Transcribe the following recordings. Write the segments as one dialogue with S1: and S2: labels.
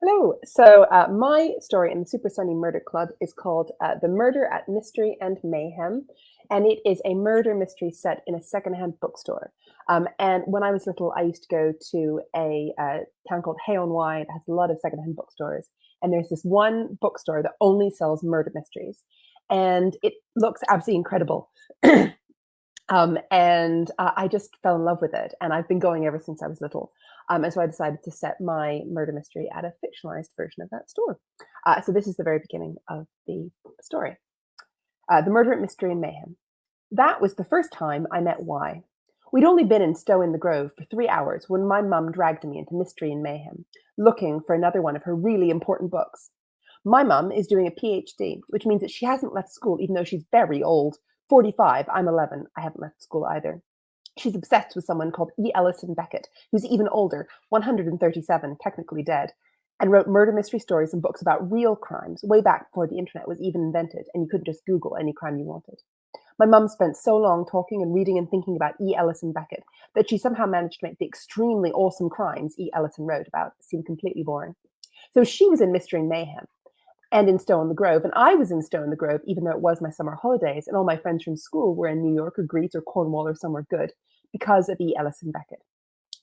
S1: Hello. So my story in the Super Sunny Murder Club is called The Murder at Mystery and Mayhem. And it is a murder mystery set in a secondhand bookstore. And when I was little, I used to go to a town called Hay-on-Wye that has a lot of secondhand bookstores. And there's this one bookstore that only sells murder mysteries. And it looks absolutely incredible. And I just fell in love with it. And I've been going ever since I was little. And so I decided to set my murder mystery at a fictionalized version of that store. So this is the very beginning of the story. The Murder at Mystery and Mayhem. That was the first time I met Y. We'd only been in Stow in the Grove for 3 hours when my mum dragged me into Mystery and Mayhem, looking for another one of her really important books. My mum is doing a PhD, which means that she hasn't left school even though she's very old. 45, I'm 11. I haven't left school either. She's obsessed with someone called E. Ellison Beckett, who's even older, 137, technically dead, and wrote murder mystery stories and books about real crimes way back before the internet was even invented and you couldn't just Google any crime you wanted. My mum spent so long talking and reading and thinking about E. Ellison Beckett that she somehow managed to make the extremely awesome crimes E. Ellison wrote about seem completely boring. So she was in Mystery and Mayhem and in Stow in the Grove, and I was in Stow in the Grove, even though it was my summer holidays, and all my friends from school were in New York or Greece or Cornwall or somewhere good because of E. Ellison Beckett.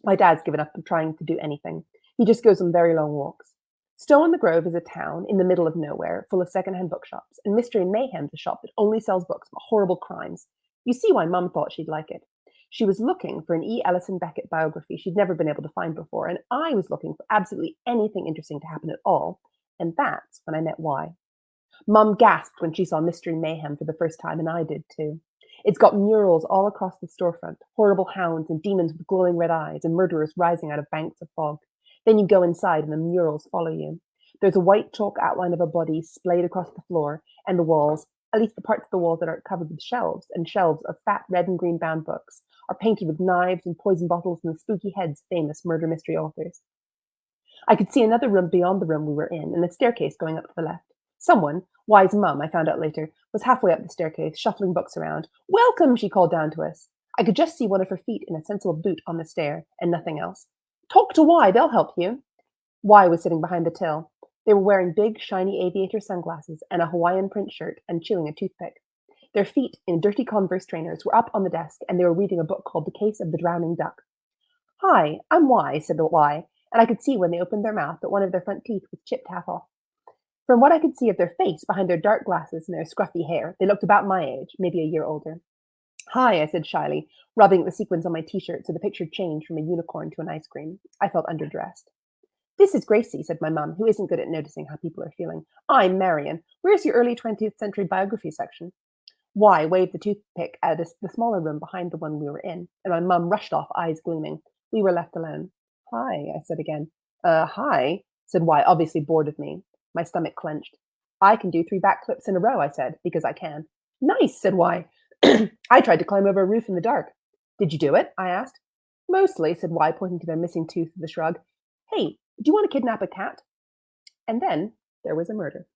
S1: My dad's given up on trying to do anything. He just goes on very long walks. Stow in the Grove is a town in the middle of nowhere, full of secondhand bookshops, and Mystery and Mayhem's a shop that only sells books about horrible crimes. You see why Mum thought she'd like it. She was looking for an E. Ellison Beckett biography she'd never been able to find before, and I was looking for absolutely anything interesting to happen at all, and that's when I met Y. Mum gasped when she saw Mystery and Mayhem for the first time, and I did too. It's got murals all across the storefront, horrible hounds and demons with glowing red eyes and murderers rising out of banks of fog. Then you go inside and the murals follow you. There's a white chalk outline of a body splayed across the floor and the walls, at least the parts of the walls that aren't covered with shelves, and shelves of fat red and green bound books are painted with knives and poison bottles and the spooky heads of famous murder mystery authors. I could see another room beyond the room we were in, and a staircase going up to the left. Someone, Y's mum, I found out later, was halfway up the staircase, shuffling books around. "Welcome," she called down to us. I could just see one of her feet in a sensible boot on the stair, and nothing else. "Talk to Y, they'll help you." Y was sitting behind the till. They were wearing big, shiny aviator sunglasses and a Hawaiian print shirt and chewing a toothpick. Their feet, in dirty Converse trainers, were up on the desk, and they were reading a book called The Case of the Drowning Duck. "Hi, I'm Y," said the Y, and I could see when they opened their mouth that one of their front teeth was chipped half off. From what I could see of their face behind their dark glasses and their scruffy hair, they looked about my age, maybe a year older. "Hi," I said shyly, rubbing the sequins on my t-shirt so the picture changed from a unicorn to an ice cream. I felt underdressed. "This is Gracie," said my mum, who isn't good at noticing how people are feeling. "I'm Marion. Where's your early 20th century biography section?" Y waved the toothpick at the smaller room behind the one we were in, and my mum rushed off, eyes gleaming. We were left alone. "Hi," I said again. Hi," said Y, obviously bored of me. My stomach clenched. "I can do 3 backflips in a row," I said, because I can. "Nice," said Y. "I tried to climb over a roof in the dark." "Did you do it?" I asked. "Mostly," said Y, pointing to their missing tooth with a shrug. "Hey, do you want to kidnap a cat?" And then there was a murder.